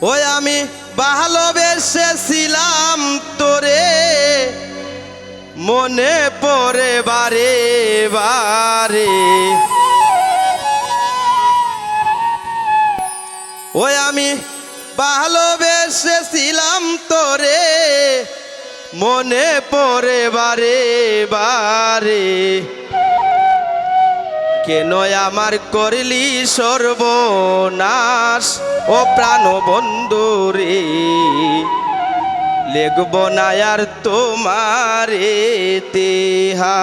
ওই আমি ভালোবেসেছিলাম তোরে, মনে পড়ে বারে বারে। ওই আমি ভালোবেসেছিলাম তোরে, মনে পড়ে বারে বারে। কেন আমার করলি সর্বনাশ ও প্রাণ বন্ধু রে, লিখব না আর তোমার ইতিহাস,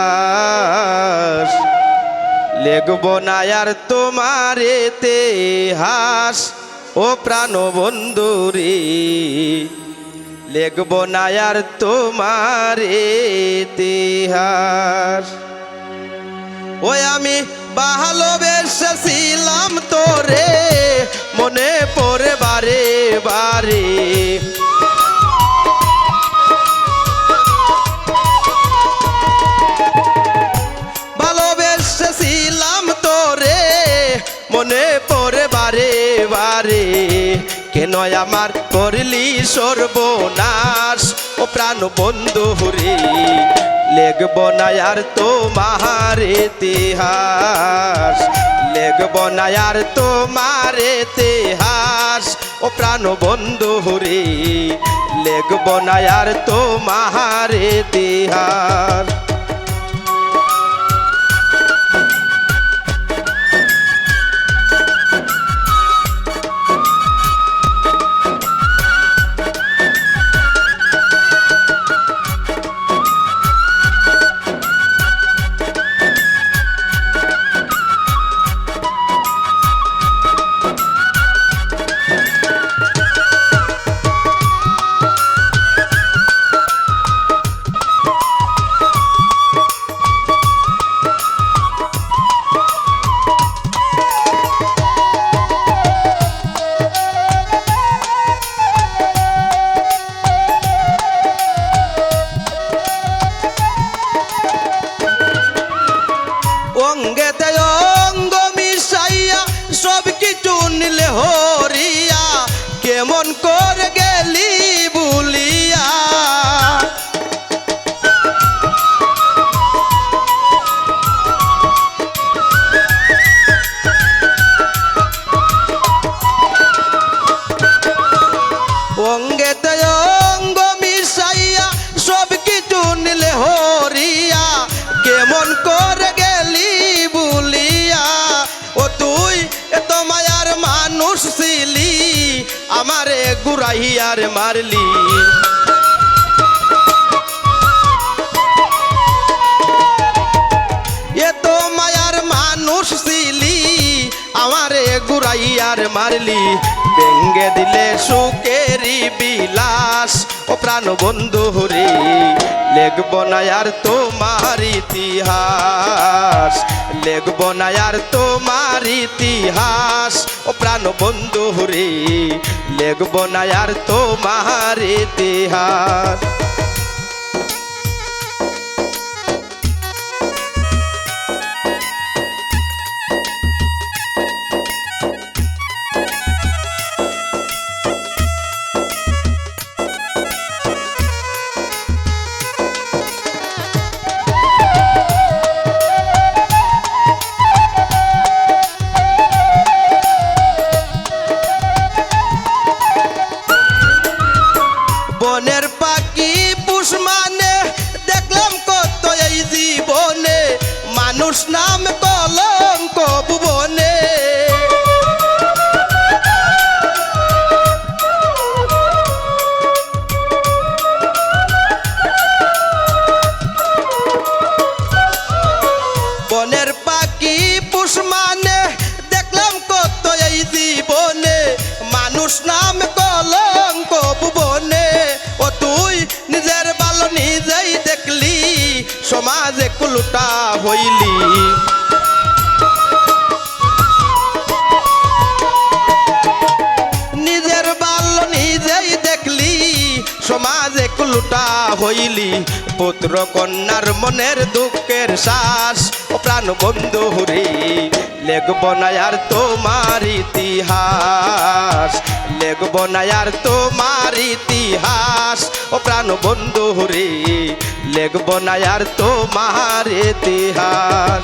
লিখব না আর তোমার ইতিহাস ও প্রাণ বন্ধু রে, লিখব না আর তোমার ইতিহাস। ওই আমি ভালোবেসেছিলাম তোরে, মনে পড়ে বারে বারে। ভালোবেসেছিলাম তোরে, মনে পড়ে বারে বারে। কেন আমার করলি সর্বনাশ ও প্রাণ বন্ধু রে, লিখব না আর তোমার ইতিহাস, লিখব না আর তোমার ইতিহাস ও প্রাণ বন্ধু রে, লিখব না আর তোমার ইতিহাস। অঙ্গেতে অঙ্গ মিশাইয়া সব কিছু নিলে হরিয়া, কেমন করে গেলি ভুলিয়া। অঙ্গেতে অঙ্গ মিশাইয়া সব কিছু নিলে হরিয়া, কেমন করে গেলি ভুলিয়া। ও তুই এত মায়ার মানুষ ছিলি, আমারে গুরাইয়ার মারলি। এত মায়ার মানুষ ছিলি, আমারে গুরাইয়ার মারলি। ভেঙ্গে দিলে সুখেরি বিলাস ও প্রাণ বন্ধু রে, লিখব না আর তোমার ইতিহাস, লিখব না আর তোমার ইতিহাস ও প্রাণ বন্ধু রে, লিখব না আর তোমার ইতিহাস। বনের পাখি পুষ মানে দেখলাম কত এই জীবনে, মানুষ নাম কলঙ্ক ভুবনে। বনের পাখি পুষ মানে দেখলাম কত এই জীবনে, মানুষ নাম কলঙ্ক ভুবনে। ও তুই নিজের ভালো নিজেই দেখলি, সমাজে কুলুটা হইলি। নিজের ভালো নিজেই দেখলি, সমাজে কুলুটা হইলি। পুত্র কন্যার মনের দুঃখের শ্বাস ও প্রাণ বন্ধু রে, লিখব না আর তোমার ইতিহাস, লিখব না আর তোমার ইতিহাস ও প্রাণ বন্ধু রে, লিখব না আর তোমার ইতিহাস।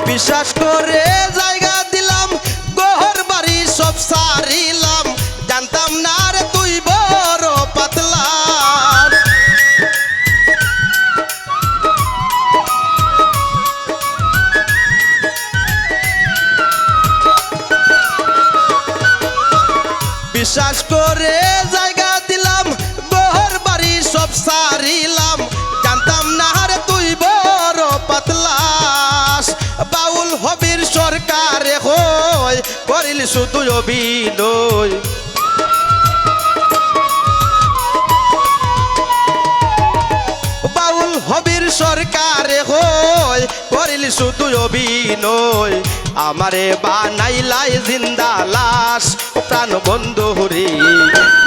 বিশ্বাস করে জায়গা দিলাম, ঘর বাড়ি সব সারিলাম, জানতাম না রে তুই বড় পাতলা। বিশ্বাস করে জায়গা দিলাম, ঘর বাড়ি সব সারিলাম, জানতাম না রে তুই বড় পাতলা। বাউল হবির সরকারে হই করিল শুধু অভিনয়, বাউল হবির সরকারে হই করিল শুধু অভিনয়। আমারে বানাইলাই জিন্দা লাশ ও প্রাণ বন্ধু রে,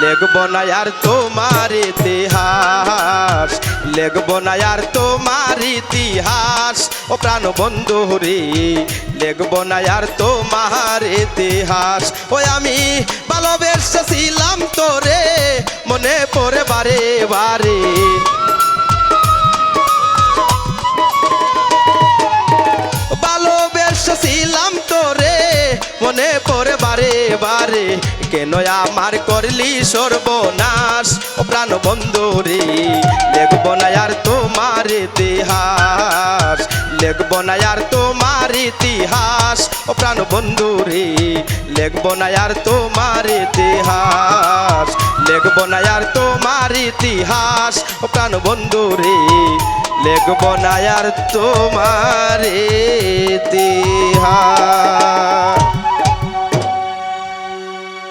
লিখব না আর তোমার ইতিহাস, লিখব না আর তোমার ইতিহাস ও প্রাণ বন্ধু রে, লিখব না আর তোমার ইতিহাস। ওই আমি ভালোবেসেছিলাম তোরে, মনে পড়ে বারে বারে, ভালোবেসেছিলাম তোরে, মনে পড়ে বারে বারে, কেন আমার করলি সর্বনাশ ও প্রাণ বন্ধু রে, লিখব না আর তোমার ইতিহাস, লিখব না আর তোমার ইতিহাস ও প্রাণ বন্ধু রে, লিখব না আর তোমার ইতিহাস, লিখব না আর তোমার ইতিহাস ও প্রাণ বন্ধু রে, লিখব না আর তোমার ইতিহাস।